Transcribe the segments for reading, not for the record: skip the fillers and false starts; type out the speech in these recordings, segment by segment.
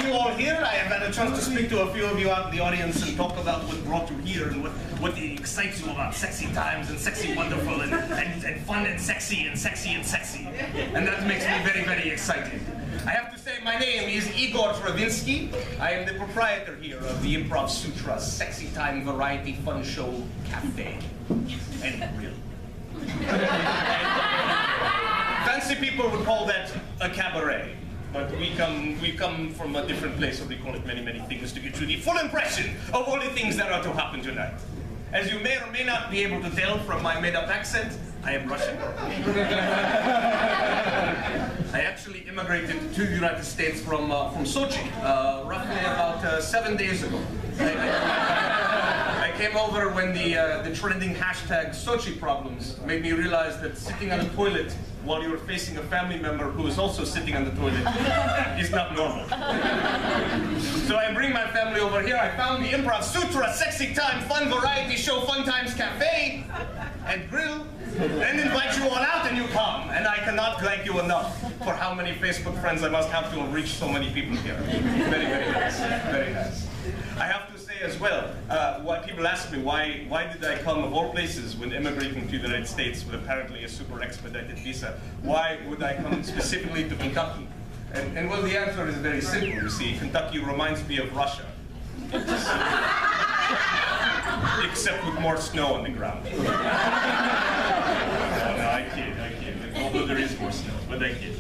you all here. I have had a chance to speak to a few of you out in the audience and talk about what brought you here and what excites you about sexy times and sexy wonderful and fun and sexy and sexy and sexy. And that makes me very, very excited. I have to say my name is Igor Travinsky. I am the proprietor here of the Improv Sutra Sexy Time Variety Fun Show Cafe and Grill. Fancy people would call that a cabaret. But we come from a different place, so we call it many, many things to get you the full impression of all the things that are to happen tonight. As you may or may not be able to tell from my made-up accent, I am Russian. I actually immigrated to the United States from Sochi, roughly about 7 days ago. I came over when the trending hashtag Sochi problems made me realize that sitting on a toilet while you're facing a family member who is also sitting on the toilet is not normal. So I bring my family over here. I found the Improv Sutra Sexy Time Fun Variety Show Fun Times Cafe and Grill and invite you all out and you come. And I cannot thank you enough for how many Facebook friends I must have to have reached so many people here. Very, very nice. Very nice. I have to say as well, people ask me why did I come of all places when immigrating to the United States with apparently a super expedited visa? Why would I come specifically to Kentucky? And well, the answer is very simple. You see, Kentucky reminds me of Russia, except with more snow on the ground. No, I kid. Although there is more snow, but I kid.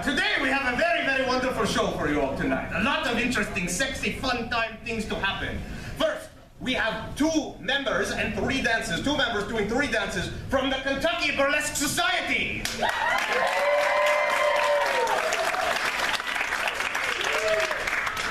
Today we have a very, very wonderful show for you all tonight. A lot of interesting, sexy, fun time things to happen. First, we have 2 members and 3 dances. 2 members doing 3 dances from the Kentucky Burlesque Society.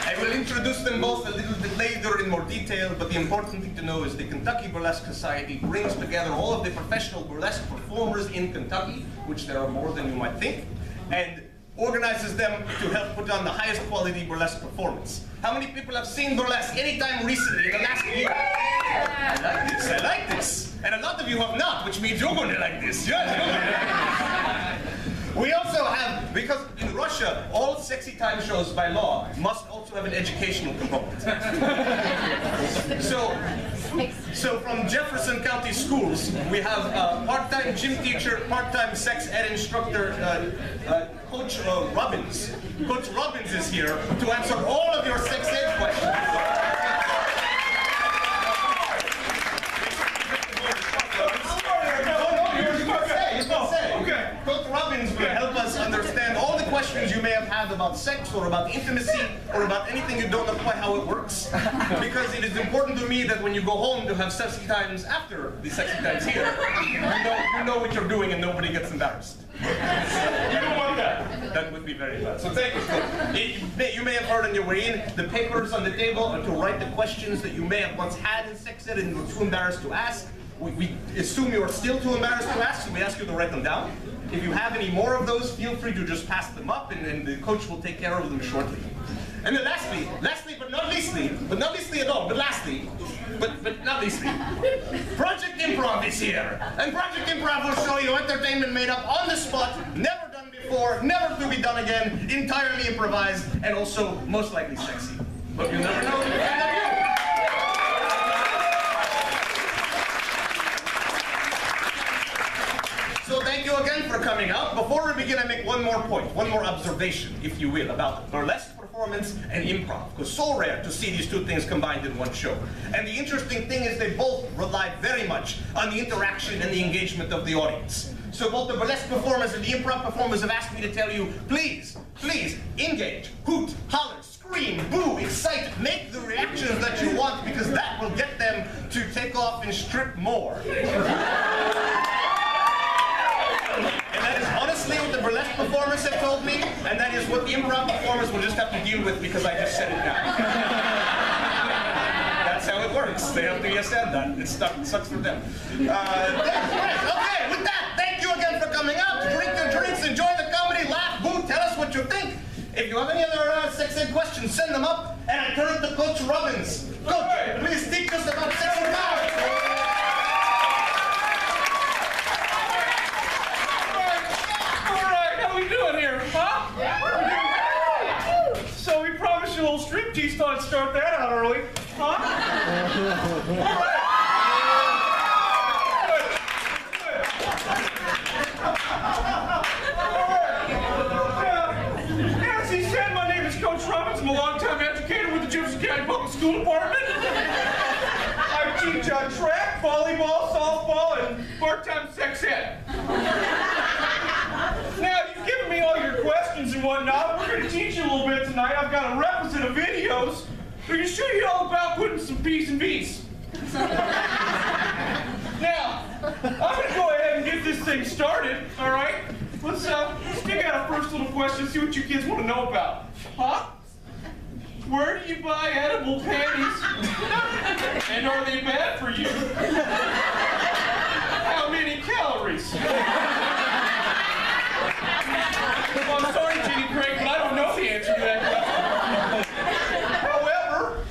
I will introduce them both a little bit later in more detail, but the important thing to know is the Kentucky Burlesque Society brings together all of the professional burlesque performers in Kentucky, which there are more than you might think, and organizes them to help put on the highest quality burlesque performance. How many people have seen burlesque anytime recently in the last year? I like this. And a lot of you have not, which means you're going to like this. Yes, you're going to like this. We also have, because in Russia, all sexy time shows by law must also have an educational component. So from Jefferson County Schools, we have a part-time gym teacher, part-time sex ed instructor, Coach Robbins. Coach Robbins is here to answer all of your sex ed questions. Coach Robbins will help us understand all the questions you may have had about sex or about intimacy or about anything you don't know quite how it works. Because it is important to me that when you go home to have sexy times after the sexy times here, you know what you're doing and nobody gets embarrassed. You don't want that. That would be very bad. So thank you. You may have heard on your way in, the papers on the table are to write the questions that you may have once had in sex ed and you were too embarrassed to ask. We assume you are still too embarrassed to ask, so we ask you to write them down. If you have any more of those, feel free to just pass them up, and the coach will take care of them shortly. And then lastly, but not leastly at all, but lastly, but not leastly, Project Improv is here. And Project Improv will show you entertainment made up on the spot, never done before, never to be done again, entirely improvised, and also most likely sexy. But you never know. So thank you again for coming out. Before we begin, I make one more point, one more observation, if you will, about burlesque performance and improv. Because so rare to see these 2 things combined in one show. And the interesting thing is they both rely very much on the interaction and the engagement of the audience. So both the burlesque performers and the improv performers have asked me to tell you, please, engage, hoot, holler, scream, boo, excite, make the reactions that you want, because that will get them to take off and strip more. And that is honestly what the burlesque performers have told me, and that is what the improv performers will just have to deal with because I just said it now. That's how it works. They have to yes and that. It sucks for them. Okay, with that, thank you again for coming out. Drink your drinks, enjoy the comedy, laugh, boo, tell us what you think. If you have any other sex ed questions, send them up, and I turn to Coach Robbins. Coach, please teach us about sex and power. Doing here, huh? Yeah. So we promised thought I'd start that out early. Huh? All right. As he said, my name is Coach Robbins. I'm a longtime educator with the Jefferson County Public School Department. I teach track, volleyball, softball, and part-time sex ed. Now, you've given me all your questions and whatnot. We're going to teach you a little bit tonight. I've got a requisite of videos. We're going to show you all about putting some P's and B's. Now, I'm going to go ahead and get this thing started, all right? Let's dig out a first little question, see what you kids want to know about. Huh? Where do you buy edible panties? And are they bad for you? How many calories? Well, I'm sorry, Jenny Craig, but I don't know the answer to that question. However,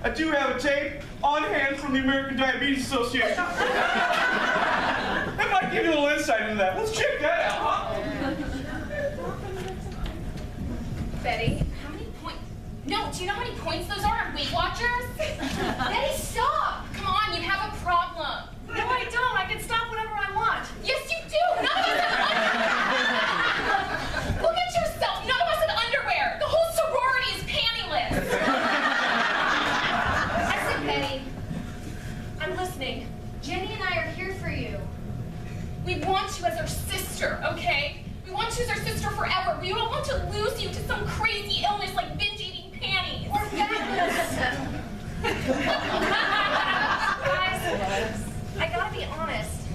I do have a tape on hand from the American Diabetes Association. That might give you a little insight into that. Let's check that out, huh? Betty, how many points? No, do you know how many points those are on Weight Watchers? Betty, stop! Come on, you have a problem. No, I don't. I can stop whenever I want. Yes, you do. None of us have underwear. Look at yourself. None of us have underwear. The whole sorority is pantyless. Listen, Betty. I'm listening. Jenny and I are here for you. We want you as our sister, okay? We want you as our sister forever. We don't want to lose you to some crazy illness like binge eating panties. Or fatness. Guys, I gotta be honest.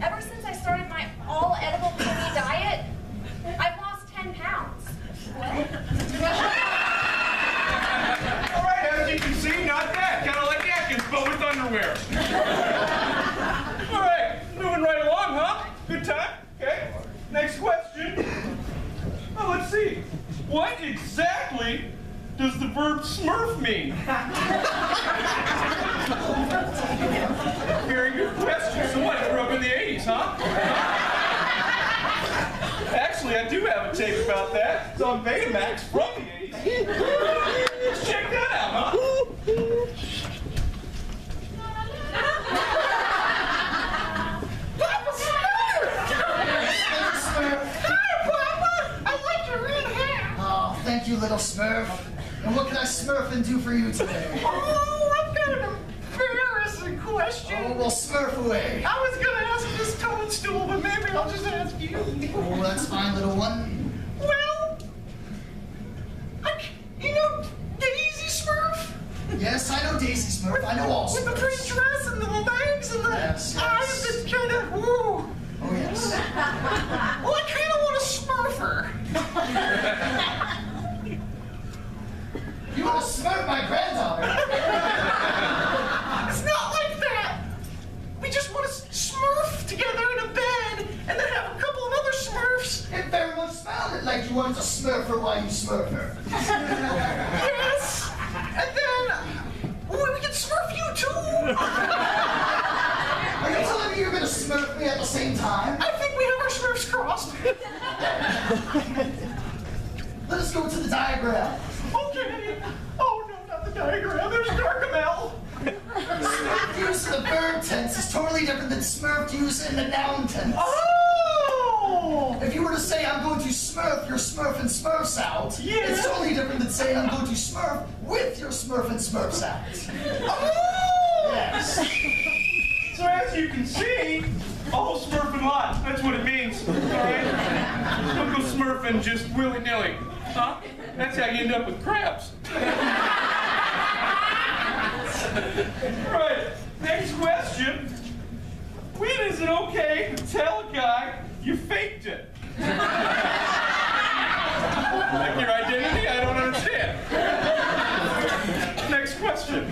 Ever since I started my all-edible pony diet, I've lost 10 pounds. What? All right, as you can see, not bad. Kind of like Atkins, but with underwear. All right, moving right along, huh? Good time? Okay. Next question. Oh, let's see. What exactly does the verb smurf mean? Very good question. So what, you grew up in the 80s, huh? Actually, I do have a tape about that. It's on Betamax from the 80s. Let's check that out, huh? Papa Smurf! Hi, Papa! I like your red hair. Oh, thank you, little Smurf. And what can I smurf and do for you today? Oh, I've got an embarrassing question. Oh, well, smurf away. I was going to ask this toadstool, but maybe I'll just ask you. Oh, that's fine, little one. Well, you know Daisy Smurf? Yes, I know Daisy Smurf. I know all With the Smurfs. green dress and the legs and the Yes, yes. eyes that kind of, ooh. Oh, yes. Well, I kind of want to smurf her. You want to smurf my granddaughter? It's not like that. We just want to smurf together in a bed and then have a couple of other smurfs. It very much sounded like you wanted to smurf her while you smurf her. Yes. And then we can smurf you too. Are you telling me you're going to smurf me at the same time? I think we have our smurfs crossed. Let us go to the diagram. Okay. Oh no, not the diagram. There's Gargamel. Smurf use in the verb tense is totally different than smurf use in the noun tense. Oh! If you were to say, I'm going to smurf your smurf and smurfs out, it's totally different than saying, I'm going to smurf with your smurf and smurfs out. Oh! Yes. So as you can see, a whole smurfing lot. That's what it means, all right? Don't go smurfing just willy-nilly, huh? That's how you end up with crabs. Right, next question. When is it okay to tell a guy you faked it? Like your identity? I don't understand. Next question.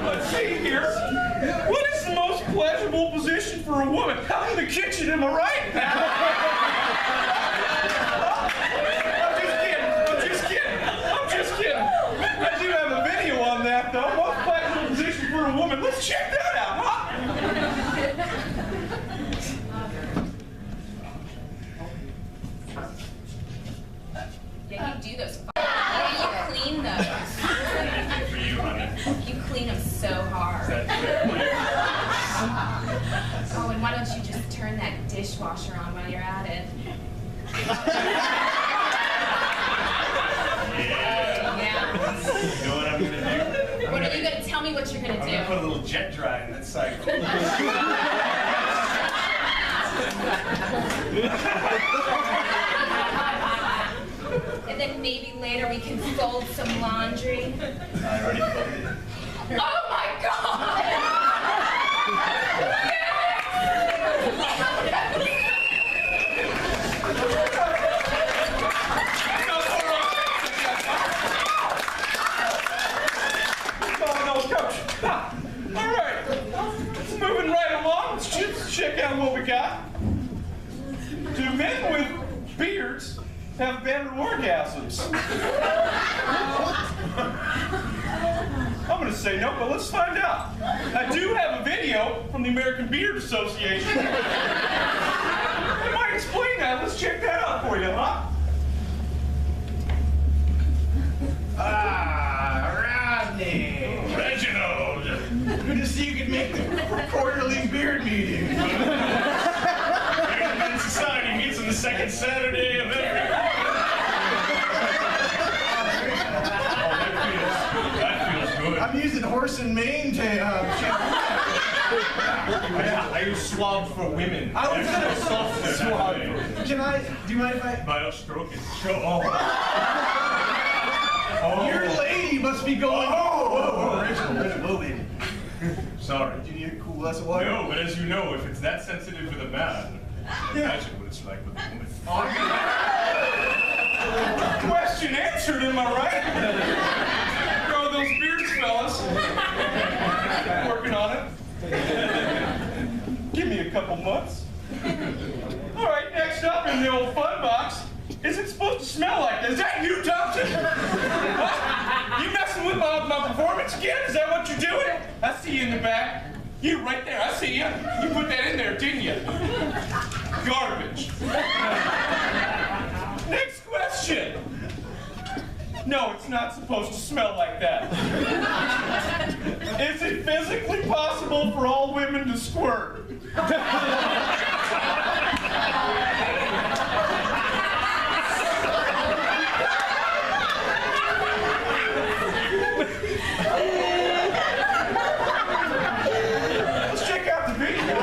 Let's see here. What is the most pleasurable position for a woman? Out in the kitchen, am I right? I'm just kidding. I do have a video on that, though. Most pleasurable position for a woman. Let's check that out, huh? dishwasher on while you're at it. Yeah. You know what I'm gonna do? What are you gonna tell me what you're gonna I'm do? gonna put a little jet dry in that cycle. And then maybe later we can fold some laundry. I already folded it. Oh my God! No, Coach. All right. Moving right along. Let's check out what we got. Do men with beards have better orgasms? I'm going to say no, but let's find out. I do have a video from the American Beard Association. I might explain that. Let's check that out for you, huh? Rodney! Reginald! Good to see you could make the quarterly beard meeting. American Society meets on the second Saturday of every That feels good. I'm using horse and mane to I use swab for women. I was gonna softer swab. that way. do you mind if I... But I'll stroke it. Oh. Your lady must be going... Oh, Reginald, whoa, baby. Sorry. Do you need a cool glass of water? No, but as you know, if it's that sensitive with a man, imagine what it's like with a woman. Question answered, am I right? Throw those beards, fellas. Working on it. Give me a couple months. All right, next up in the old fun box. Is it supposed to smell like that? Is that you, Thompson? Huh? You messing with my performance again? Is that what you're doing? I see you in the back. You right there, I see you. You put that in there, didn't you? Garbage. Next question. No, it's not supposed to smell like that. Is it physically possible for all women to squirt? Let's check out the video.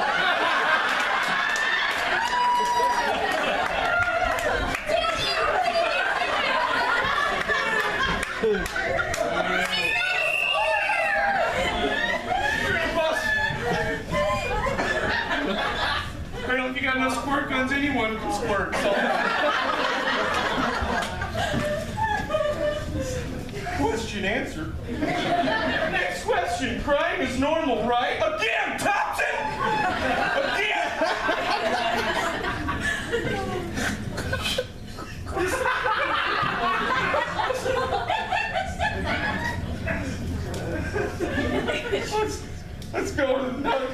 Well, if you got no squirt guns, anyone can squirt. So. Question answered. Next question. Crying is normal, right? Again, Thompson! Again! Let's go to the note.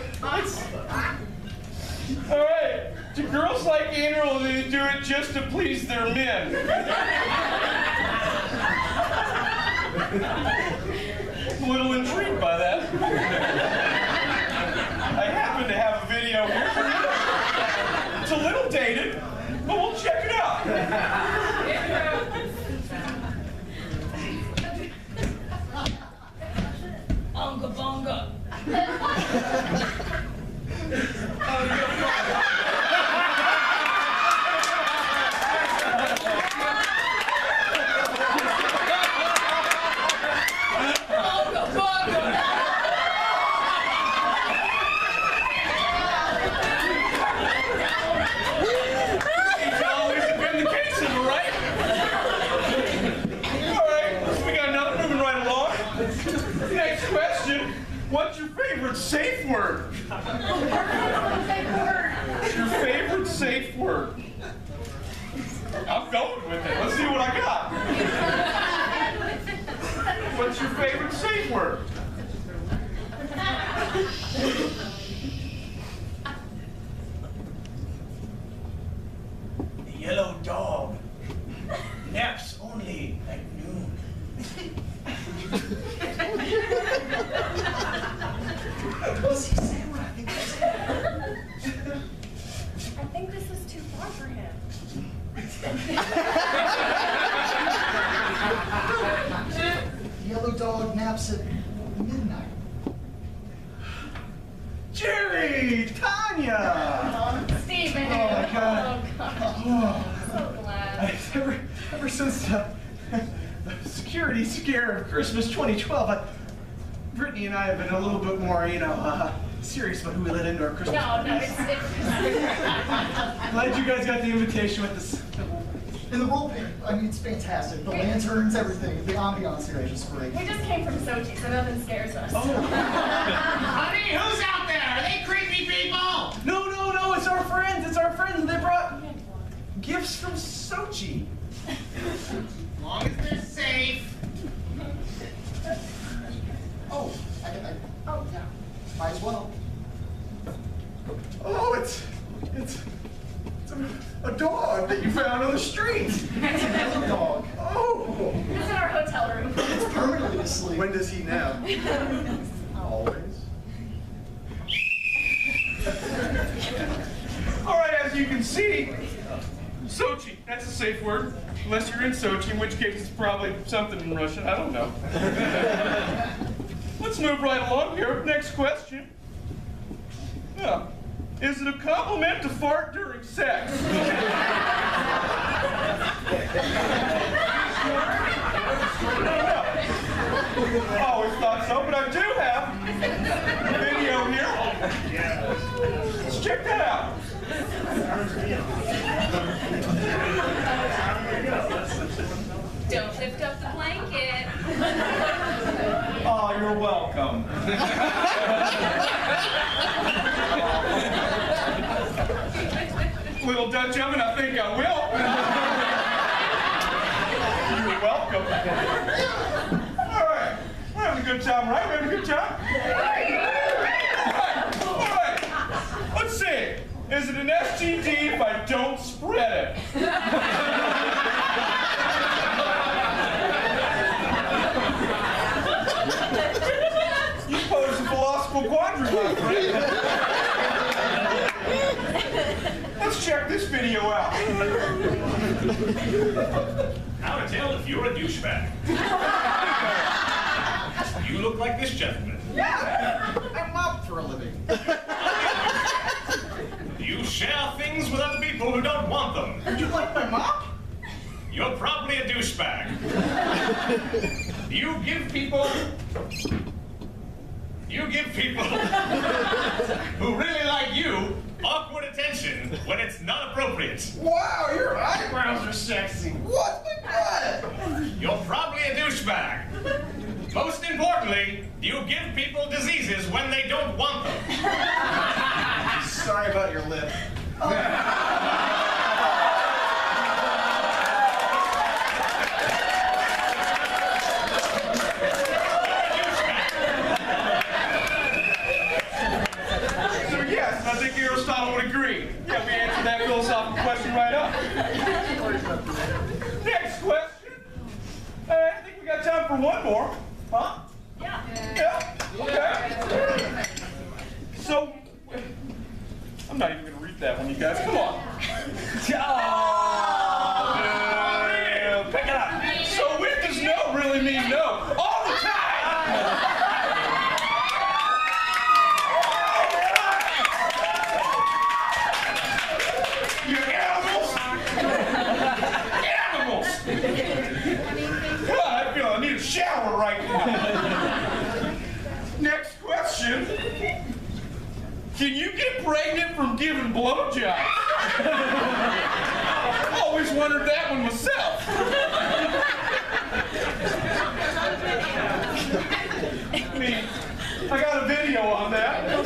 All right. Do girls like anal or do they do it just to please their men? I'm a little intrigued by that. I happen to have a video here. It's a little dated, but we'll check it out. Bunga bunga. It's always been the case, am I right? All right, so we got another moving right along. Next question. What's your favorite safe word? Your favorite safe word? I'm going with it. Let's see what I got. What's your favorite safe word? The yellow dog naps only at noon. Does he say what I think he said? I think this is too far for him. The yellow dog naps at midnight. Jerry! Tanya! Steven! Oh, my God. Oh, gosh. Oh. I'm so glad. Ever since the security scare of Christmas 2012, Brittany and I have been a little bit more, serious about who we let into our Christmas No, parties. Glad you guys got the invitation with this. And the role play, I mean, it's fantastic. The lanterns, everything. The ambiance here is just great. We just came from Sochi, so nothing scares us. Oh. Honey, who's out there? Are they creepy people? No, it's our friends. It's our friends. They brought gifts from Sochi. As long as they're safe. Oh, Oh, yeah. might as well. Oh, it's a dog that you found on the street. It's a yellow dog. Oh. This is our hotel room. It's permanently asleep. When does he nap? Always. All right, as you can see, Sochi, that's a safe word. Unless you're in Sochi, in which case it's probably something in Russian, I don't know. Let's move right along here. Next question. Yeah. Is it a compliment to fart during sex? Always thought so, but I do have a video here. Let's check that out. Don't lift up the blanket. Oh, you're welcome. Little Dutch oven, I think I will. You're welcome. All right, we're having a good time, right? We're having a good time? All right. Let's see. Is it an STD if I don't spread it? You pose a philosophical quandary, my friend. Let's check this video out. How to tell if you're a douchebag. You look like this gentleman. Yeah, I mop for a living. You share things with other people who don't want them. Would you like my mop? You're probably a douchebag. You give people who really like you awkward attention when it's not appropriate. Wow, your eyebrows are sexy. What the God? You're probably a douchebag. Most importantly, you give people diseases when they don't want them. Sorry about your lip. So yes, I think Aristotle would agree. Yeah, we answered that philosophical question right up. Next question. I think we got time for one more. Huh? Yeah. Yeah? Okay. So, I'm not even going to read that one, you guys. Come on. Oh, man. Pick it up. So when does no really mean no? All the time! You animals! Animals! God, I feel I need a shower right now. Next question. Can you get pregnant from giving blowjobs? Always wondered that one myself. I mean, I got a video on that.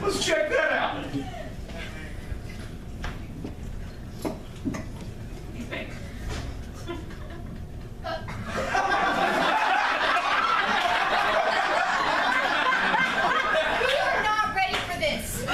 Let's check that out. We're not ready for this.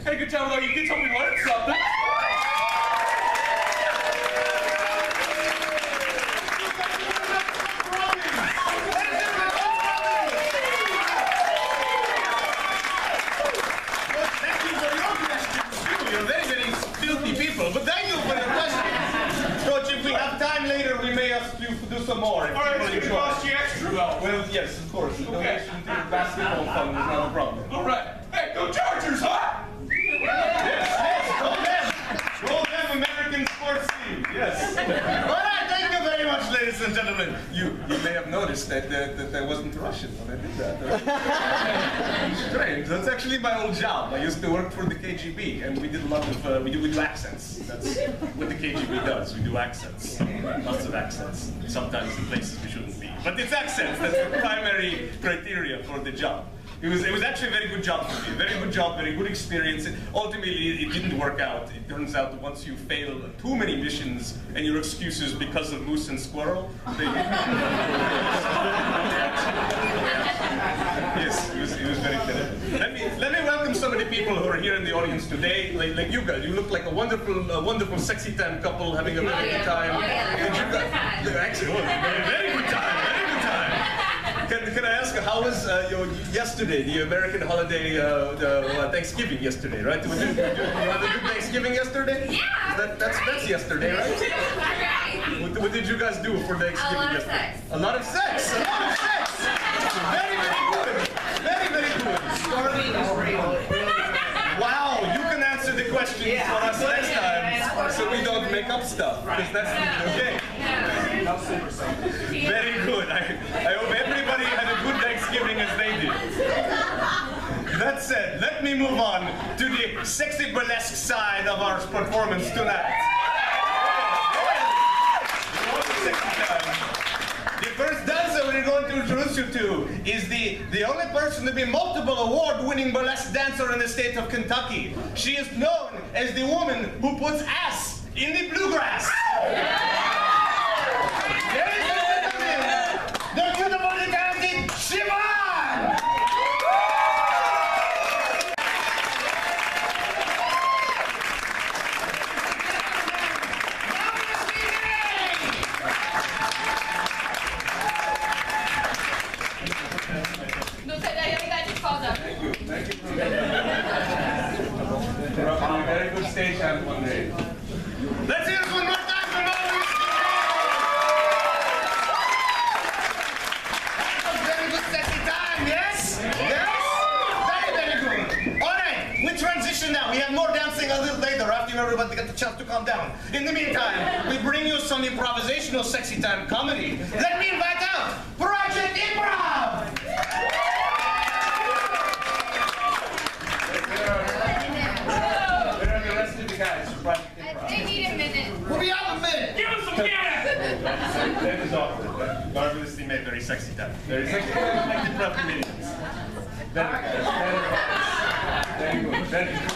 Had a good time with all you kids. Hope we learned something. But thank you for your question. Coach, if we have time later, we may ask you to do some more. All right, it's going to cost you extra, though. Well, yes, of course. The donation to the basketball fund is not a problem. All right. Hey, go Chargers, huh? Yes, go them, American sports team. Yes. All right, thank you very much, ladies and gentlemen. You may have noticed that I wasn't Russian when I did that. Strange. That's actually my old job. I used to work for the KGB, and we did a lot of we do accents. That's what the KGB does. We do accents, lots of accents. Sometimes in places we shouldn't be, but it's accents. That's the primary criteria for the job. It was actually a very good job for me. Very good job, very good experience. Ultimately, it didn't work out. It turns out that once you fail too many missions and your excuse is because of moose and squirrel, they yes, it was very terrible. Let me welcome some of the people who are here in the audience today. Like you guys, you look like a wonderful sexy time couple having a very good time. Actually, very good time. Can I ask, how was yesterday, the American holiday, Thanksgiving yesterday, right? You had a good Thanksgiving yesterday? Yeah. That's yesterday, right? Right. What did you guys do for Thanksgiving yesterday? A lot of sex. A lot of sex. Very, very good. Very, very good. Wow, you can answer the questions for us next time, so we don't make up stuff. Because that's okay. Very good. I hope everybody had a good Thanksgiving as they did. That said, let me move on to the sexy burlesque side of our performance tonight. The first dancer we're going to introduce you to is the only person to be multiple award-winning burlesque dancer in the state of Kentucky. She is known as the woman who puts ass in the bluegrass. The beautifully talented Siobhan! Thank you. A very good stage hand one day. Let's hear it one more time for Maurice! That was very good sexy time, yes? Yes? Very, very good. All right, we transition now. We have more dancing a little later after everybody get the chance to calm down. In the meantime, we bring you some improvisational sexy time comedy. Let me invite out Project Improv! They need a minute. We'll be out in a minute. Give us some gas! That is awesome. Marvelously made, very sexy time. Very sexy. Like the proper minutes. Very good. Very good.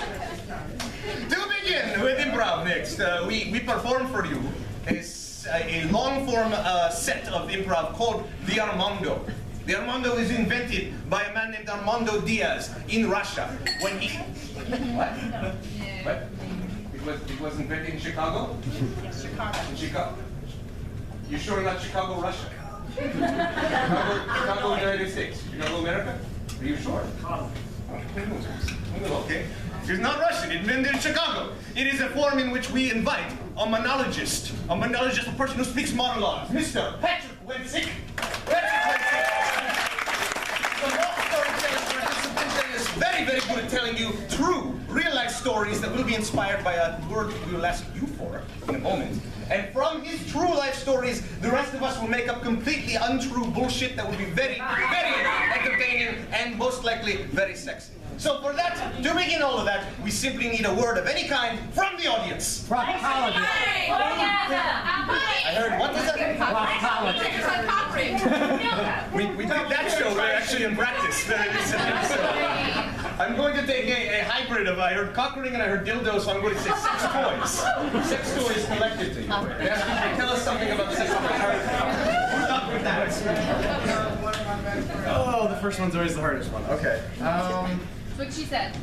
To begin with improv next, we perform for you a long-form set of improv called the Armando. The Armando is invented by a man named Armando Diaz in Russia. When he... What? What? It was invented in Chicago? Chicago. In Chicago. You sure not Chicago, Russia? Chicago, United States. Chicago, America? Are you sure? Okay. It's not Russian. It's invented in Chicago. It is a form in which we invite a monologist, a person who speaks monologues, Mr. Patrick Wensick. Very, very good at telling you true, real-life stories that will be inspired by a word we will ask you for in a moment. And from his true life stories, the rest of us will make up completely untrue bullshit that will be very, very entertaining and most likely very sexy. So for that, to begin all of that, we simply need a word of any kind from the audience. Proctologist. I heard, what was that? We did that show actually in practice very recently. So I'm going to take a hybrid of, I heard cock ring and I heard dildo, so I'm going to say sex toys. Sex toys collectively. Tell us something about sex toys. Good luck with that. Oh, the first one's always the hardest one. Okay. That's what she said.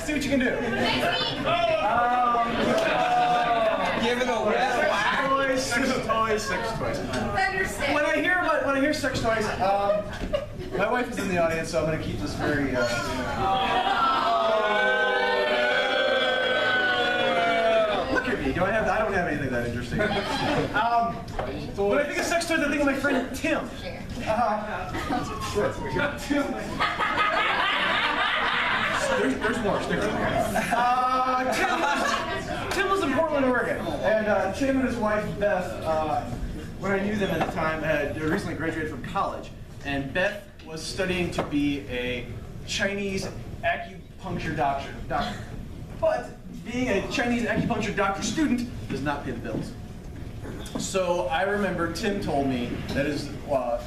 See what you can do. Give it away. Sex toys. When I hear sex toys, my wife is in the audience, so I'm going to keep this very. Look at me. I don't have anything that interesting. When I think of sex toys, I think of my friend Tim. There's more. Stick with me. Tim was in Portland, Oregon, and Tim and his wife Beth, when I knew them at the time, had recently graduated from college, and Beth was studying to be a Chinese acupuncture doctor. But being a Chinese acupuncture doctor student does not pay the bills. So I remember Tim told me that his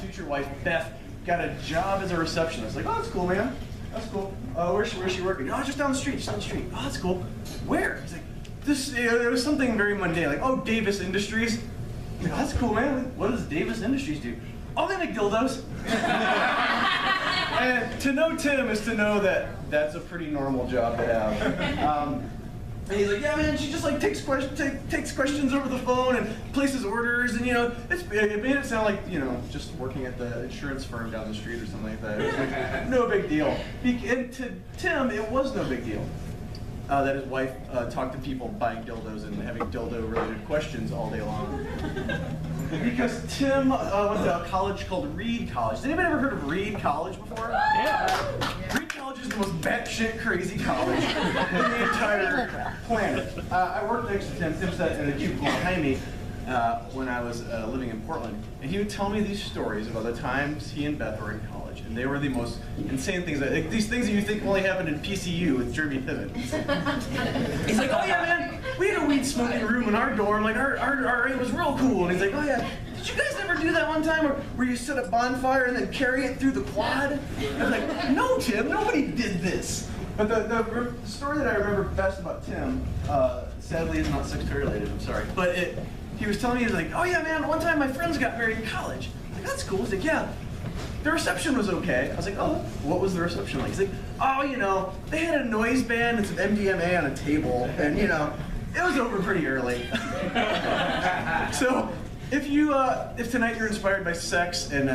future wife Beth got a job as a receptionist. Like, oh, that's cool, man. That's cool. Where's she working? Oh, just down the street. Oh, that's cool. Where? He's like, it was something very mundane, like, oh, Davis Industries. I'm like, oh, that's cool, man. What does Davis Industries do? Oh, they make dildos. And to know Tim is to know that that's a pretty normal job to have. And he's like, yeah, man, she just like takes questions over the phone and places orders, and it made it sound like just working at the insurance firm down the street or something like that. It was like no big deal. And to Tim, it was no big deal that his wife talked to people buying dildos and having dildo-related questions all day long. Because Tim went to a college called Reed College. Has anybody ever heard of Reed College before? Yeah. Reed College is the most batshit crazy college in the entire planet. I worked next to Tim. Tim sat in a cubicle behind me when I was living in Portland. And he would tell me these stories about the times he and Beth were in college. And they were the most insane things. Like these things that you think only happened in PCU with Jeremy Piven. He's like, oh yeah, man, we had a weed smoking room in our dorm. Like our it was real cool. And he's like, oh yeah, did you guys ever do that one time where you set a bonfire and then carry it through the quad? I was like, no, Tim, nobody did this. But the story that I remember best about Tim, sadly, is not sex toy related. I'm sorry, but he was telling me, he's like, oh yeah, man, one time my friends got married in college. I'm like, that's cool. He's like, yeah. The reception was okay. I was like, oh, what was the reception like? He's like, oh, they had a noise band and some MDMA on a table, and it was over pretty early. So, if tonight you're inspired by sex and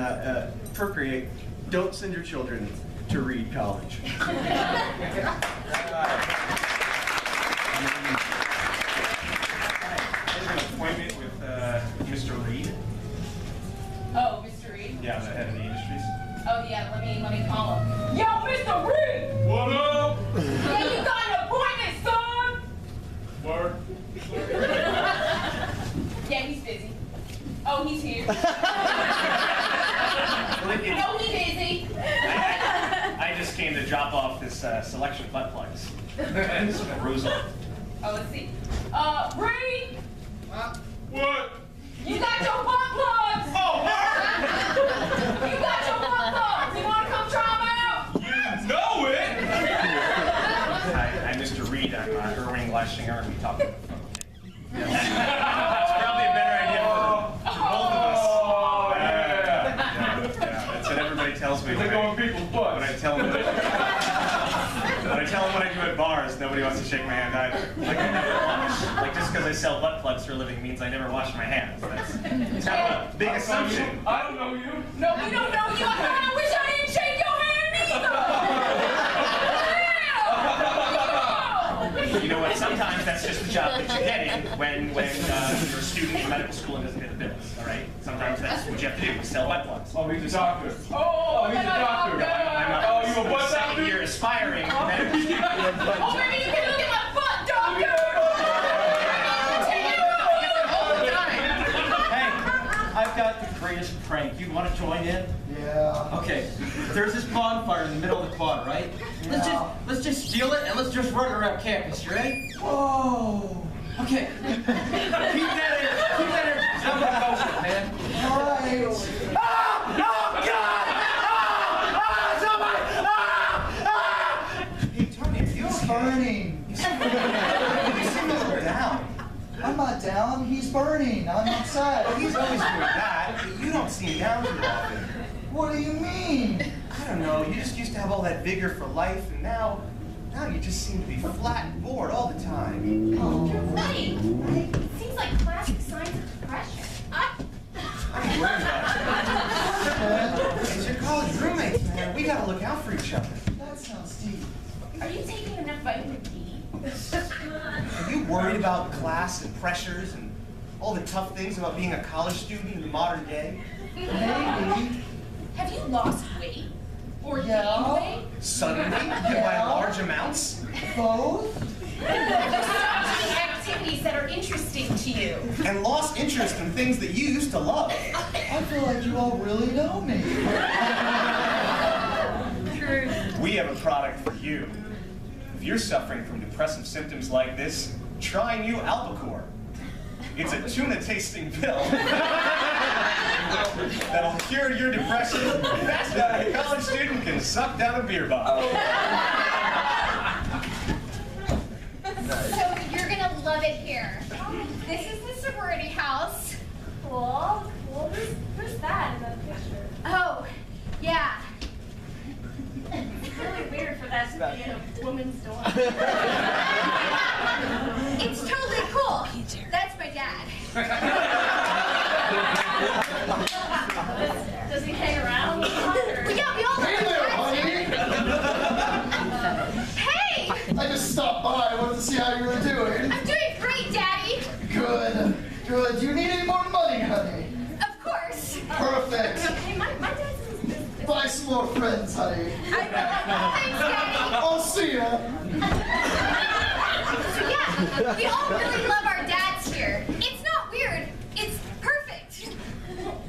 procreate, don't send your children to Reed College. An appointment with Mr. Reed. Oh, Mr. Reed? Yeah, the head of the industries. Oh yeah, let me call him. Yo, Mr. Reed! What up? Yeah, you got an appointment, son! Word. Yeah, he's busy. Oh, he's here. No, he's busy. I just came to drop off this selection of butt plugs. Some perusal. Oh, let's see. Reed! What? You got your butt plugs! Oh, You got your butt plugs! You wanna come try them out? you know it! Hi, Mr. Reed. I'm Erwin Glashinger, and we talked on the phone. It's probably a better idea for both of us. Oh, yeah. That's what everybody tells me. They go in people's butts. When I tell them what I do at bars, nobody wants to shake my hand either. Like I never wash. Like just because I sell butt plugs for a living means I never wash my hands. That's kind of a big assumption. I don't know you. No, we don't know you. I wish I didn't shake your hand either. You know what? Sometimes that's just the job that you're getting when you're a student in medical school and doesn't pay the bills. All right? Sometimes that's what you have to do: sell butt plugs. Oh, he's a doctor. Oh, he's a doctor. Oh, you a butt doctor? You're aspiring medical student. Oh, maybe you can look at my butt, doctor. Hey, I've got the greatest prank. You want to join in? Yeah. Okay. There's this bonfire in the middle of the quad, right? Let's just steal it and let's just run around campus. You ready? Whoa. Okay. Keep that in. Jump and go for it, man. All right. Oh God! Hey, Tony, he's burning. You seem a little down. I'm not down. He's burning. I'm upset. Oh, he's always doing that. You don't seem down too often. What do you mean? I don't know. You just used to have all that vigor for life, and now Now you just seem to be flat and bored all the time. Oh, you're right. It seems like classic signs of depression. I'm worried about you. It's your college roommates, man. We gotta look out for each other. That sounds deep. Are you taking enough vitamin D? Are you worried about class and pressures and all the tough things about being a college student in the modern day? Maybe. Have you lost weight? Or Yeah. gained weight? Suddenly, by large amounts? Both? Stop doing activities that are interesting to you. And lost interest in things that you used to love. I feel like you all really know me. True. We have a product for you. If you're suffering from depressive symptoms like this, try new Albacore. It's a tuna-tasting pill that'll cure your depression faster than a college student can suck down a beer bottle. So you're gonna love it here. This is the sorority house. Cool. Cool. Who's that in the picture? Oh, yeah. It's really weird for that to be in a woman's dorm. It's totally cool. That's my dad. Does he hang around? Well, yeah, we all Hey there, honey! Hey! I just stopped by. I wanted to see how you were doing. I'm doing great, Daddy. Good. Good. Do you need any more money, honey? Of course. Perfect. Hey, my dad's in this. Buy some more friends, honey. Thanks, Daddy. I'll see ya. So yeah, we all really love our dads here. It's not weird. It's perfect.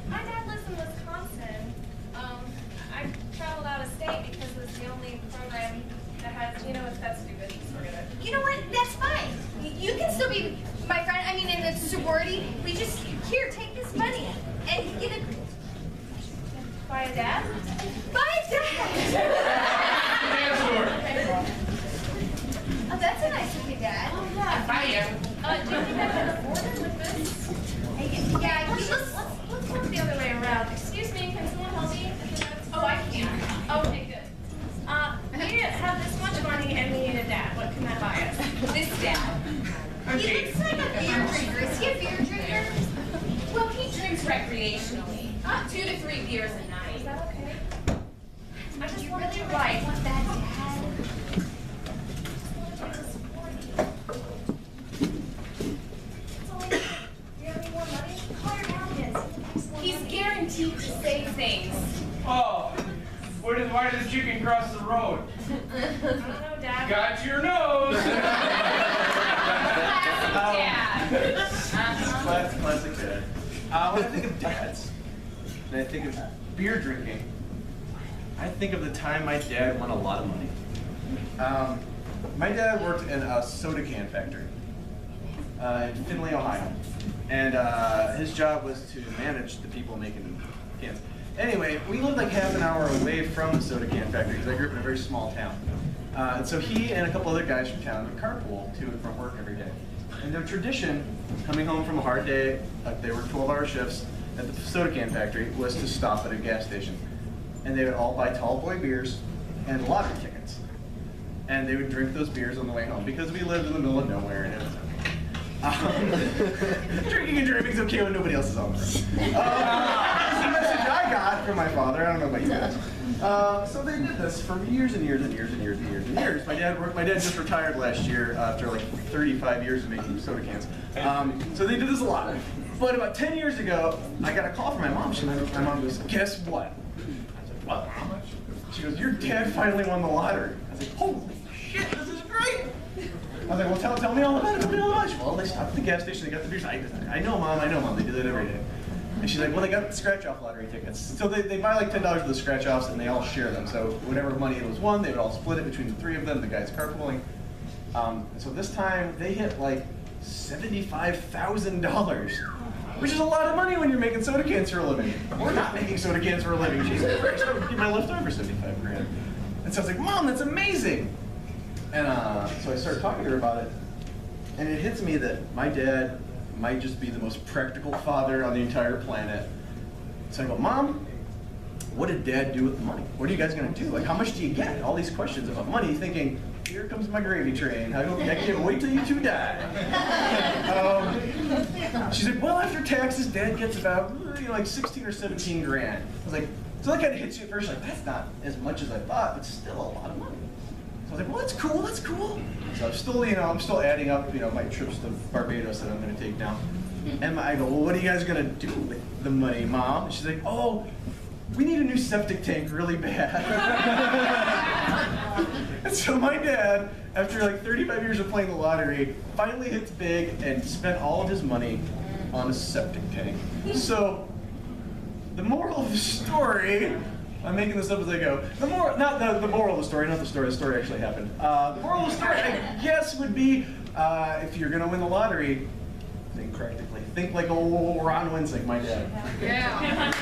My dad lives in Wisconsin. I traveled out of state because it's the only program that has, that's stupid. Forget it. You know what? That's fine. You can still be my friend. I mean, in the sorority, we just here take this money and get it. Buy a dad? Buy a dad. Oh, that's a nice looking dad. Oh, yeah. I am. Do you think I can afford it with this? Yeah, Let's go the other way around. Excuse me, can someone help me? Oh, I can. Okay, good. We have this much money and we need a dad. What can that buy us? This dad. He looks like a beer drinker. Is he a beer drinker? Well, he drinks recreationally. 2 to 3 beers a night. Is that okay? I just You want really to do right. right. Want that dad? He's guaranteed to say things. Oh, why did the chicken cross the road? I don't know, Dad. Got your nose. Classic dad. When I think of dads, and I think of beer drinking, I think of the time my dad won a lot of money. My dad worked in a soda can factory in Findlay, Ohio. And his job was to manage the people making cans. Anyway, we lived like half an hour away from the soda can factory because I grew up in a very small town. And so he and a couple other guys from town would carpool to and from work every day. And their tradition, coming home from a hard day, like they work 12-hour shifts at the soda can factory, was to stop at a gas station. And they would all buy tall boy beers and lottery tickets. And they would drink those beers on the way home because we lived in the middle of nowhere and it was drinking and driving is okay when nobody else is on the road. That's the message I got from my father. I don't know about you guys. So they did this for years and years and years and years and years and years. My dad just retired last year after like 35 years of making soda cans. So they did this a lot. But about 10 years ago, I got a call from my mom. My mom goes, "Guess what?" I said, "What, Mom?" She goes, "Your dad finally won the lottery." I was like, "Holy shit, this is great!" I was like, "Well, tell me all about it. Tell me all about it." Well, they stopped at the gas station. They got the beers. I know, Mom. They do that every day. And she's like, "Well, they got scratch-off lottery tickets. So they buy like $10 worth of scratch-offs, and they all share them. So whatever money it was won, they would all split it between the three of them. The guys carpooling. So this time they hit like $75,000, which is a lot of money when you're making soda cans for a living. We're not making soda cans for a living. She's like, "Great, so get my leftover 75 grand." And so I was like, "Mom, that's amazing." And so I started talking to her about it, and it hits me that my dad might just be the most practical father on the entire planet. So I go, "Mom, what did Dad do with the money? What are you guys gonna do? Like, how much do you get?" All these questions about money, thinking, here comes my gravy train. I can't wait till you two die. She's like, well, after taxes, Dad gets about like 16 or 17 grand. I was like, so that kind of hits you at first, like, that's not as much as I thought, but still a lot of money. So I was like, well, that's cool, that's cool. So I'm still adding up, my trips to Barbados that I'm gonna take now. And I go, well, what are you guys gonna do with the money, Mom? And she's like, oh, we need a new septic tank really bad. And so my dad, after like 35 years of playing the lottery, finally hits big and spent all of his money on a septic tank. So, the moral of the story, I'm making this up as I go. Not the moral of the story actually happened. The moral of the story, I guess, would be if you're gonna win the lottery, think practically. Think like old Ron Winsick, my dad. Yeah.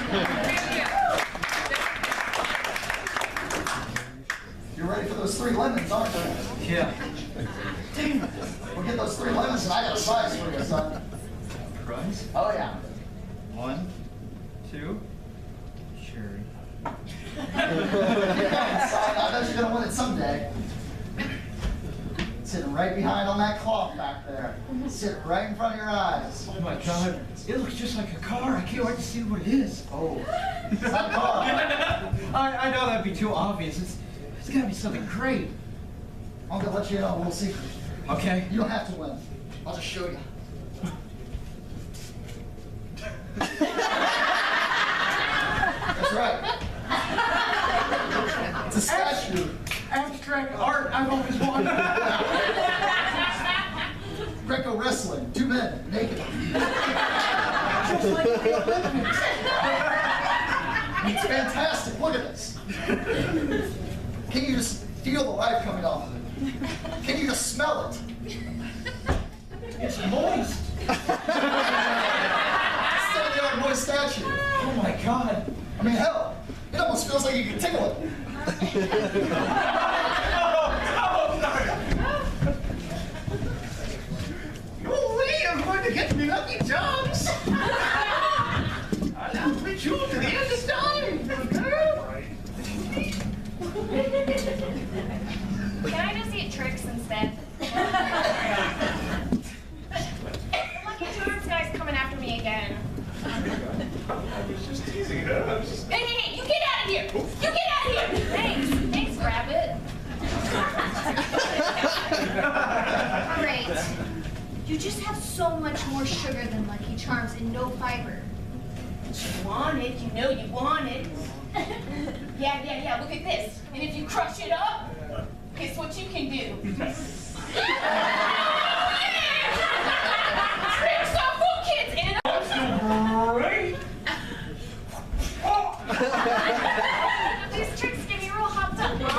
You're ready for those 3 lemons, aren't you? Yeah. We'll get those 3 lemons and I got a prize for you, son. Prize? Oh yeah. 1, 2. Sure. Son, I bet you're gonna win it someday. Sitting right behind on that cloth back there. Sitting right in front of your eyes. Oh my God. It looks just like a car. I can't wait to see what it is. Oh. It's not a car. I know that'd be too obvious. It's gotta be something great. I'm gonna let you in on a little secret. Okay. You don't have to win. I'll just show you. That's right. It's a statue. Abstract art, I've always wanted. Greco wrestling. 2 men, naked. Just like the Olympics. It's fantastic. Look at this. Can you just feel the life coming off of it? Can you just smell it? It's moist. State-of-the-art moist statue. Oh my God. I mean, hell, it almost feels like you can tickle it. Golly, I'm going to get me lucky charms. I'll be true to the end of time. Can I just eat tricks instead? The Lucky Charms guy's coming after me again. I was just teasing her. Hey, you get out of here! You get out of here! Thanks, Rabbit. Great. You just have so much more sugar than Lucky Charms and no fiber. You want it, you know you want it. Yeah, look at this. And if you crush it up, guess what you can do? Tricks are for kids and Great. these tricks get me real hopped up, Mom. I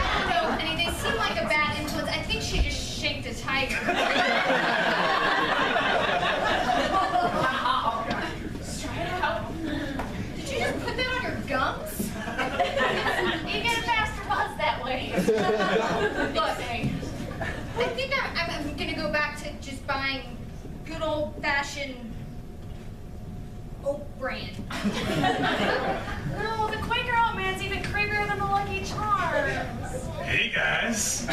don't know, honey, they seem like a bad influence. I think she just shanked a tiger. Let's try it out. Did you just put that on your gums? You get a faster buzz that way. Look, I think I'm gonna go back to just buying good old-fashioned Oak brand. No, the Quaker Oat man's even creamier than the Lucky Charms. Hey guys.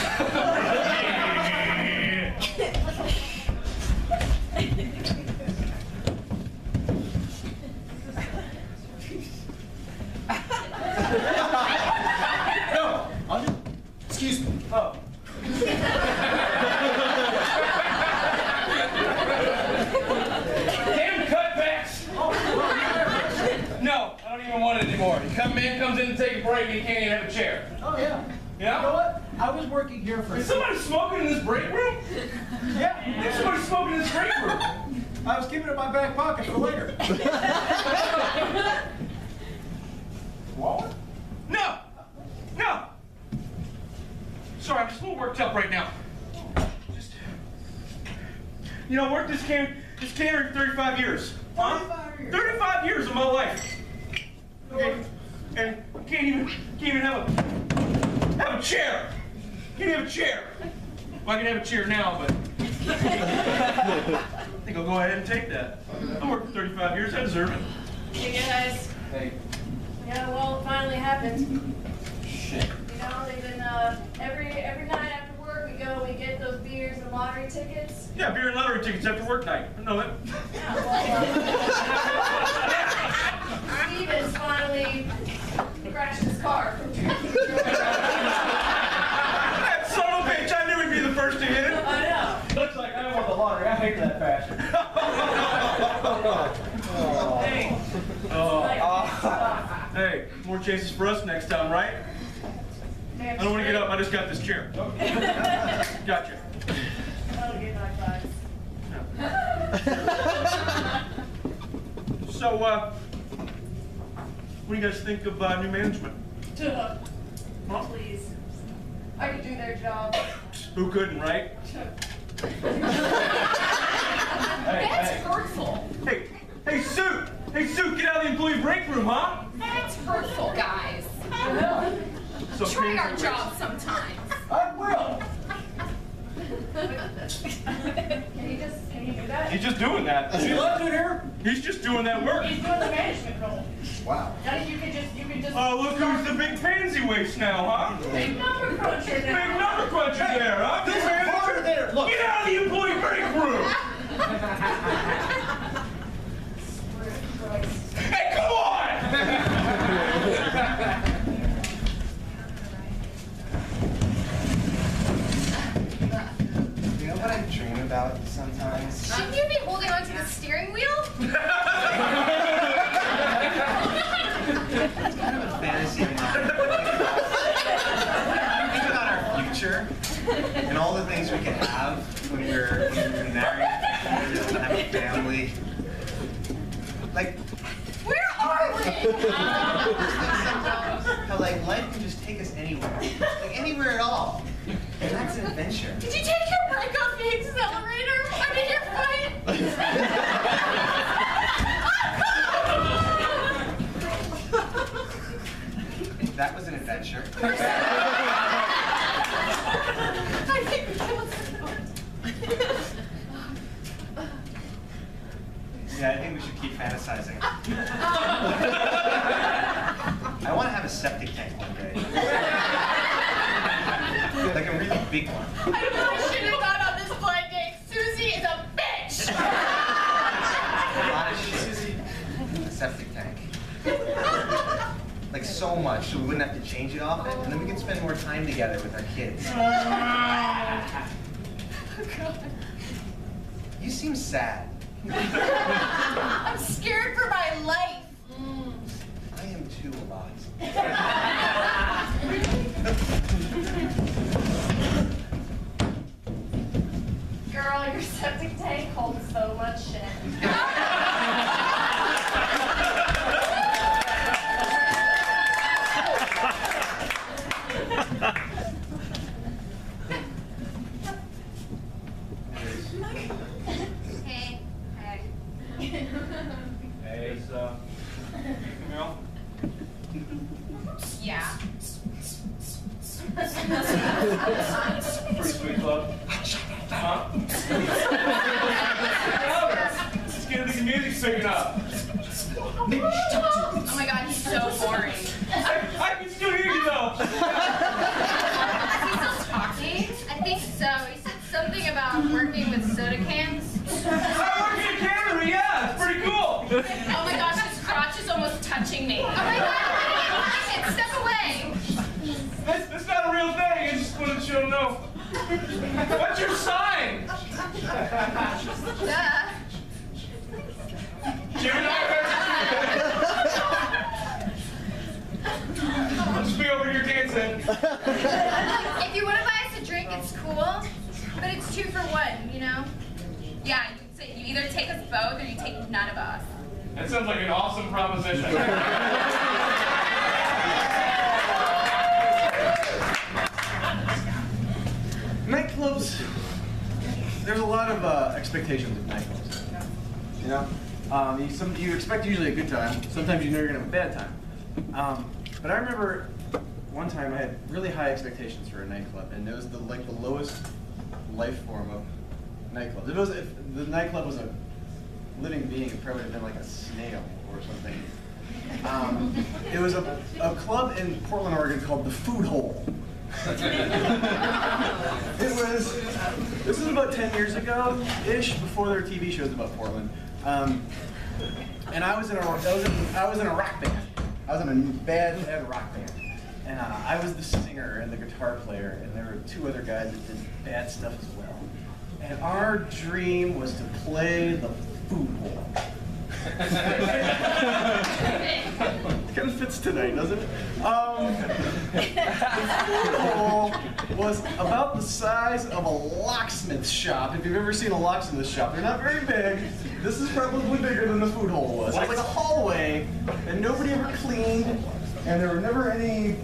No, excuse me. Oh. Damn cutbacks! No, I don't even want it anymore. Man comes in to take a break and he can't even have a chair. Oh yeah. Yeah? You know what? I was working here for. Is somebody smoking in this break room? Yeah. There's somebody smoking in this break room. I was keeping it in my back pocket for later. What? No! No! Sorry, I'm just a little worked up right now. Just, I worked this catering 35 years. Huh? 35 years of my life. Okay? And can't even have a chair. Can't have a chair. Well, I can have a chair now, but I think I'll go ahead and take that. I worked for 35 years. I deserve it. Hey guys. Hey. Yeah, well, it finally happened. Shit. You know, they've been every night after work we go, we get those beers and lottery tickets. Yeah, beer and lottery tickets after work night. I know that. Yeah, well, Steven's finally crashed his car from drinking. That son of a bitch, I knew he'd be the first to hit it. I know. Looks like I won the lottery. I hate that bastard. Hey. Hey, more chances for us next time, right? I don't want to get up. I just got this chair. Gotcha. That'll get my advice. So, what do you guys think of new management? Huh? Please. I could do their job. Who couldn't, right? That's hurtful. Hey, Sue! Hey, Sue, get out of the employee break room, huh? That's hurtful, guys. So Try our job sometimes. I will. Can you do that? He's just doing that. Is he left in here? He's just doing that work. He's doing the management role. Wow. Daddy, you can just. Oh, look who's the big pansy waste now, huh? Big number cruncher Big now. number cruncher there, huh? This Big is manager? harder there. Look. Get out of the employee break room! Hey, come on! You know what I dream about sometimes? Shouldn't you be holding onto the steering wheel? It's kind of a fantasy of mine. Think about our future and all the things we can have when we're married and have a family. Like, Where are we? how like life can just take us anywhere. Like anywhere at all. And that's an adventure. Did you take your break off the accelerator? I mean, your foot. That was an adventure. I think we killed someone. Yeah, I think we should keep fantasizing. I want to have a septic tank one day. Like a really big one. I really shouldn't have gone on this blind date. Susie is a bitch. A lot of shit. A septic tank. Like so much, so we wouldn't have to change it often, and then we could spend more time together with our kids. You seem sad. I'm scared for my life. I am too a lot. Girl, your septic tank holds so much shit. Hey. Hey. Hey, Camille? Yeah. Pretty sweet club. Huh? Let's get the music's picking up. Oh my god, he's so boring. I can still hear you though. Is he still talking? I think so. He said something about working with soda cans. I work in a cannery, yeah, it's pretty cool. Oh my gosh, his crotch is almost touching me. Oh my god, step away. That's not a real thing, I just wanted you to know. What's your sign? Duh. Jim and I I'll just be over here dancing. If you want to buy us a drink, it's cool, but it's 2 for 1, you know? Yeah, you either take us both or you take none of us. That sounds like an awesome proposition. Nightclubs, there's a lot of expectations of nightclubs. You know? You expect usually a good time. Sometimes you know you're going to have a bad time. But I remember one time I had really high expectations for a nightclub, and it was the lowest life form of nightclubs. If the nightclub was a living being, it probably would have been like a snail or something. It was a club in Portland, Oregon called the Food Hole. This is about 10 years ago-ish, before there were TV shows about Portland. And I was in a rock band. I was in a bad rock band. And I was the singer and the guitar player, and there were two other guys that did bad stuff as well. And our dream was to play the Food Hole. Kind of fits tonight, doesn't it? The Food Hole was about the size of a locksmith shop. If you've ever seen a locksmith shop, they're not very big. This is probably bigger than the Food Hole was. It was like a hallway that nobody ever cleaned, and there were never any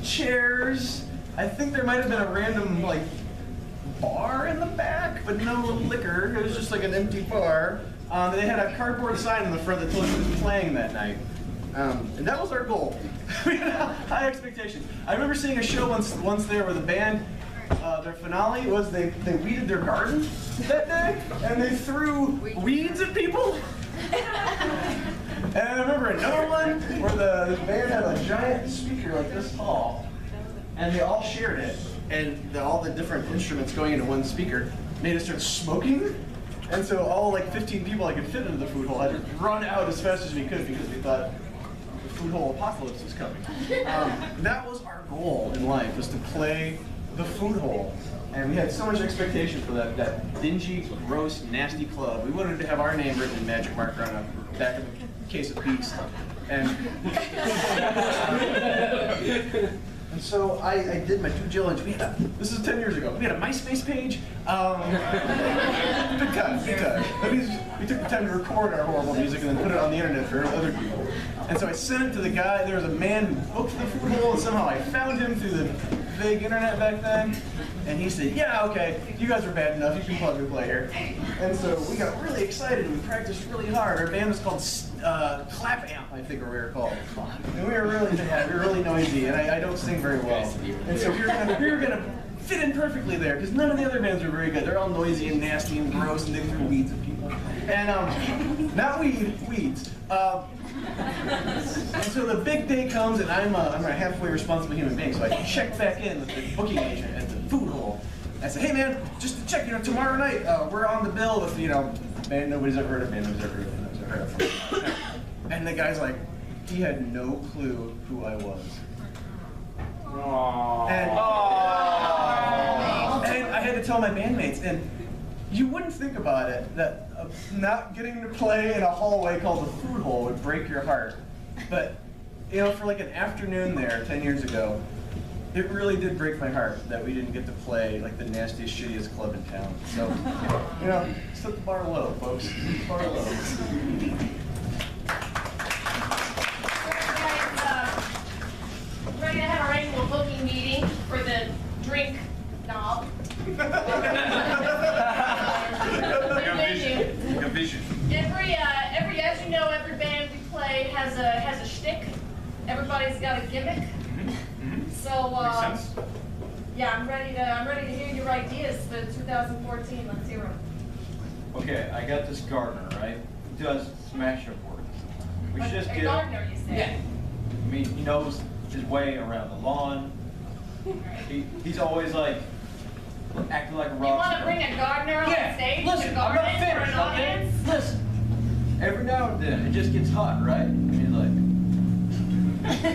chairs. I think there might have been a random like bar in the back, but no liquor. It was just like an empty bar. They had a cardboard sign in the front that told you who was playing that night. And that was our goal. We had high expectations. I remember seeing a show once there where the band, their finale was they weeded their garden that day, and they threw weeds at people. And I remember another one where the band had a giant speaker like this tall, and they all shared it, and all the different instruments going into one speaker made us start smoking. And so all like 15 people I could fit into the Food Hole had to run out as fast as we could because we thought the Food Hole apocalypse was coming. That was our goal in life, was to play the Food Hole. And we had so much expectation for that dingy, gross, nasty club. We wanted to have our name written in magic marker on the back of a case of Beast. And so I did my due diligence. This is 10 years ago. We had a MySpace page. Big time. We took the time to record our horrible music and then put it on the internet for other people. And so I sent it to the guy. There was a man who booked the Food Hole, and somehow I found him through the vague internet back then. And he said, yeah, okay, you guys are bad enough. You can plug and play here. And so we got really excited and we practiced really hard. Our band was called Clap Amp, I think we were called. And we were really bad. We were really noisy, and I don't sing very well. And so we were gonna fit in perfectly there because none of the other bands were very good. They're all noisy and nasty and gross and they threw weeds at people. And not weeds. And so the big day comes, and I'm a halfway responsible human being, so I check back in with the booking agent at the Food Hole. I say, hey man, just to check, tomorrow night we're on the bill with band nobody's ever heard of, band nobody's ever heard of. And the guy's like, he had no clue who I was. And I had to tell my bandmates, and you wouldn't think about it that not getting to play in a hallway called the Food Hole would break your heart. But for like an afternoon there 10 years ago, it really did break my heart that we didn't get to play like the nastiest, shittiest club in town. So, set the bar low, folks. Set the bar low. Ready to have our annual booking meeting for the drink knob. Every band we play has a shtick. Everybody's got a gimmick. So yeah, I'm ready to hear your ideas for 2014. Let's hear them. Okay, I got this gardener, right? He does smash up work. We should just A get gardener, you say? Yeah. I mean, he knows his way around the lawn. He's always like acting like a rock You want to star. bring a gardener on stage? Listen, to I'm garden not for finished, an okay? audience? Listen. Every now and then, it just gets hot, right? I mean, like,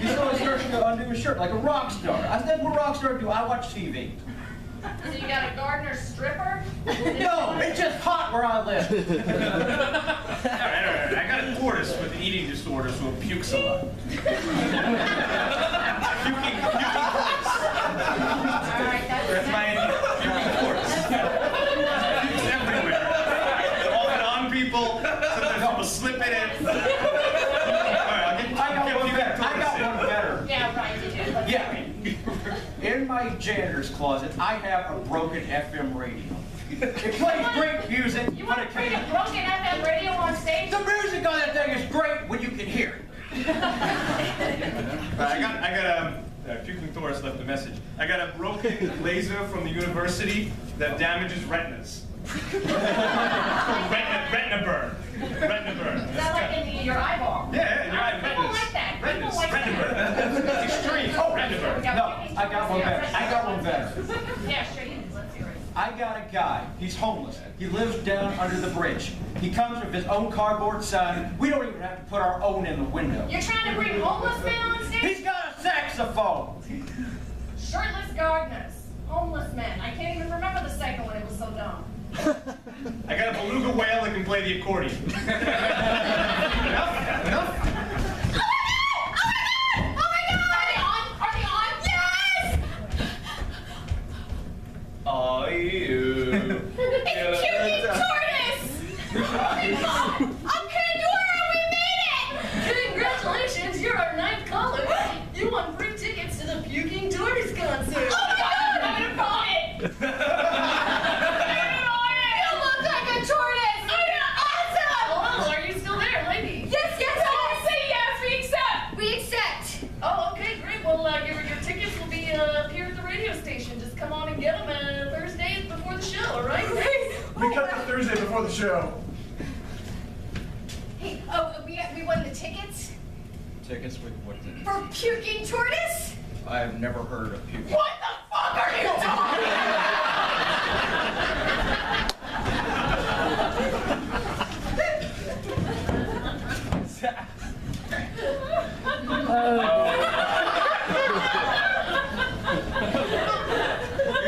he always starts to undo his shirt like a rock star. That's what rock stars do. I watch TV. So you got a gardener stripper? No, it's just hot where I live. All right. I got a tortoise with an eating disorder, so it pukes a lot. Puking tortoise. All right, That's my idea. Puking tortoise. Pukes everywhere. Off and on people. Sometimes people slip in it. I got one better. Yeah, right, you do. Let's Yeah. hear it. In my janitor's closet, I have a broken FM radio. It plays great music, You but want it to bring a can't. broken FM radio on stage? The music on that thing is great when you can hear it. I got a puking Taurus left a message. I got a broken laser from the university that damages retinas. Retina burn. Brandenburg. Is that like in your eyeball? Yeah, your eyeball. People like that. People Redness. like Brandenburg. that. That's extreme. Oh, Brandenburg. No, I got one better. I got one better. Yeah, sure you do. Let's hear it. I got a guy. He's homeless. He lives down under the bridge. He comes with his own cardboard sign. We don't even have to put our own in the window. You're trying to bring homeless men on stage? He's got a saxophone. Shirtless gardeners. Homeless men. I can't even remember the second one. It was so dumb. I got a beluga whale that can play the accordion. Enough? Congratulations, you're our ninth caller. You won free tickets to the Puking Tortoise concert. Oh my God, I'm gonna buy it. You look like a tortoise. Awesome. Oh, are you still there, lady? Yes. Say yes. We accept. We accept. Oh, okay, great. Well, your tickets will be here at the radio station. Just come on and get them Thursdays before the show. All right? We cut the Thursday before the show. Hey, we won the tickets Tickets with what? for Puking Tortoise? I've never heard of puking. What the fuck are you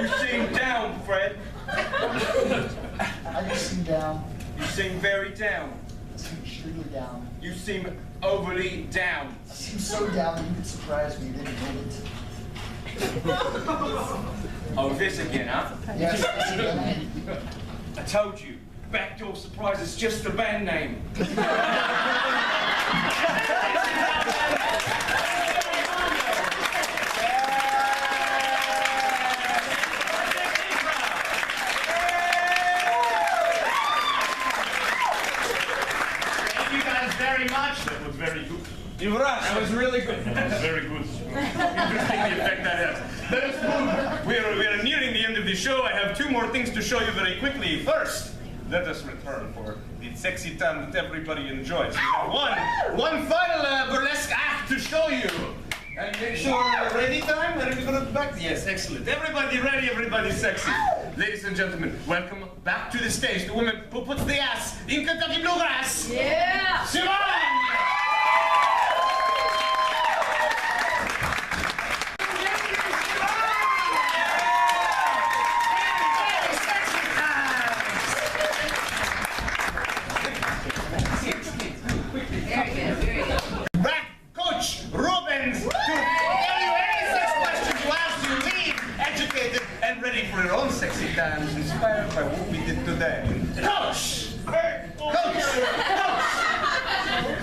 You seem down, Fred. I just seem down. You seem very down. I seem extremely down. You seem overly down. I seem so down that you could surprise me. You didn't know it. Oh, this again, huh? Yes, I see that. I told you. Backdoor Surprise is just the band name. Thank you guys very much. That was very good. That was really good. That was very good. Interesting the effect that has. Let us move. We are nearing the end of the show. I have two more things to show you very quickly. First, let us return for the sexy time that everybody enjoys. We have one final burlesque act to show you. And make sure ready time? Are we going to back? Yes, excellent. Everybody ready, everybody sexy. Ladies and gentlemen, welcome back to the stage. The woman who puts the ass in Kentucky Bluegrass. Yeah! Simone! Back Coach Rubens to tell you any sex questions you ask you leave educated and ready for your own sexy times inspired by what we did today. Coach! Hey! Coach!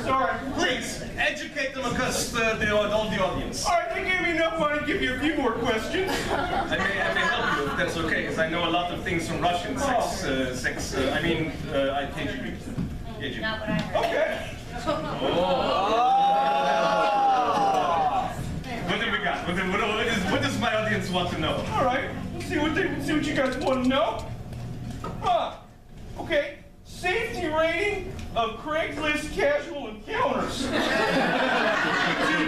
Sorry. Please, educate them across all the audience. All right, they gave me enough money to give you a few more questions. I may help you if that's okay, because I know a lot of things from Russian KGB. KGB. Not what I heard. Okay. What do we got? What does my audience want to know? All right. Let's see what you guys want to know. Okay. Safety rating of Craigslist casual encounters. To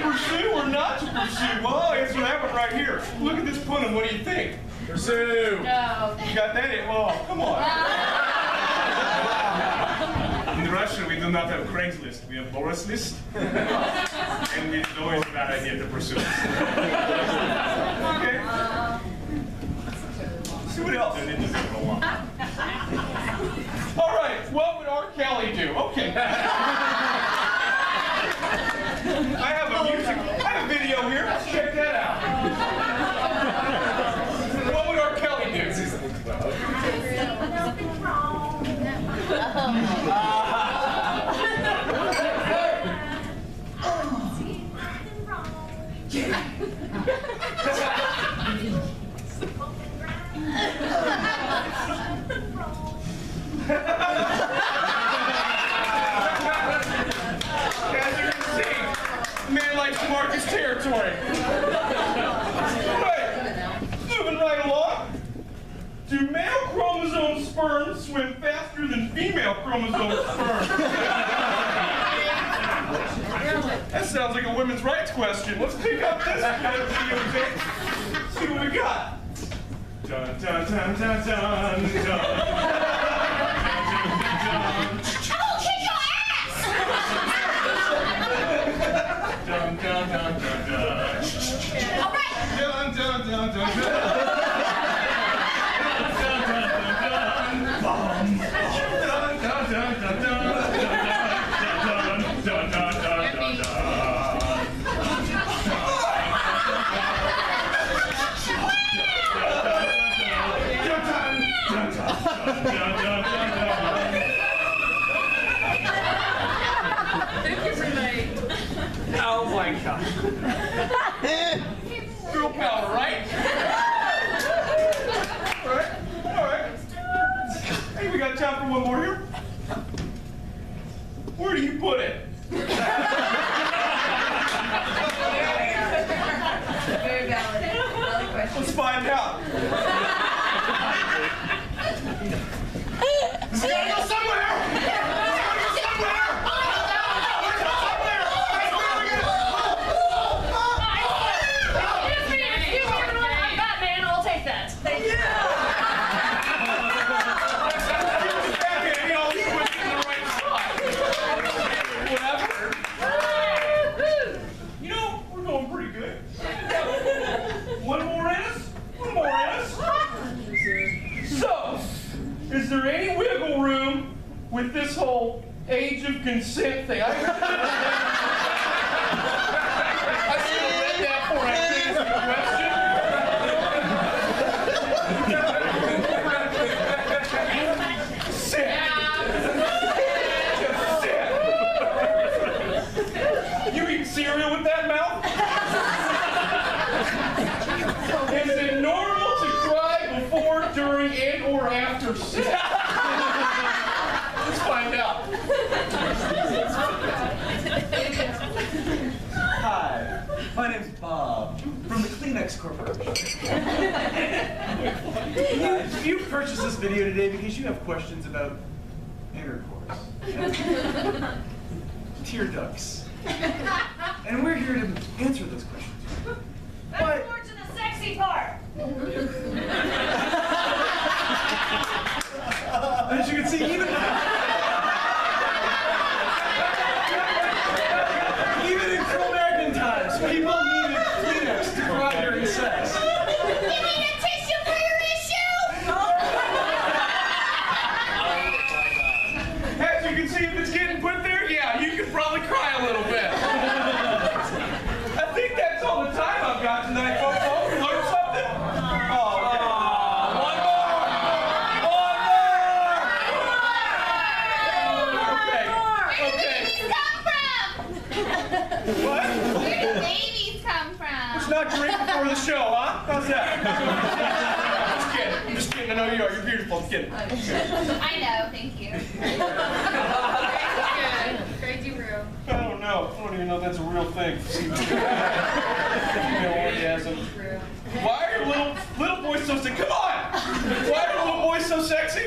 pursue or not to pursue? Well, I'll answer that one right here. Look at this pudding. What do you think? Pursue. No. You got that? Oh, come on. In Russia, we do not have Craigslist. We have Boris List. And it's always a bad idea to pursue. Okay. See what else? And it doesn't go on. All right. What would R. Kelly do? Okay. I have a video here. Let's check that out. What would R. Kelly do? Nothing wrong. Man likes to mark his territory. Right. Moving right along. Do male chromosome sperm swim faster than female chromosome sperm? That sounds like a women's rights question. Let's pick up this videotape. See what we got. Dun dun dun dun dun dun. I'll kick your ass! Dun dun dun dun dun. All right. Dun dun dun dun dun. Oh my God. Girl power, right? All right. Hey, we got time for one more here. Where do you put it? Very valid. Valid question. Let's find out. This gotta go somewhere! I'm Batman, I'll take that. Thank you. You know, we're going pretty good. One more in us? So, is there any wiggle room with this whole age of consent thing? I should have read that before I finished the question. Sit. Just sit. You eat cereal with that mouth? Is it normal to cry before, during, and or after sex? Let's find out. Hi, my name's Bob from the Kleenex Corporation. You purchased this video today because you have questions about intercourse, tear ducts, and we're here to answer those questions. Let's forward to the sexy part. As you can see, even in pro-American times, people needed Kleenex to cry during sex. You need a tissue for your issue? As you can see, if it's getting put there, yeah, you could probably cry a little bit. I think that's all the time I've got tonight, folks. Learn something? Oh, okay. One more! Okay. What? Where do babies come from? Let's not drink before the show, huh? How's that? Just kidding. I'm just kidding. I know you are. You're beautiful. Just kidding. I know, thank you. Crazy room. I don't know. I don't even know if that's a real thing. Female orgasm. Why are little boys so sexy? Come on! Why are little boys so sexy?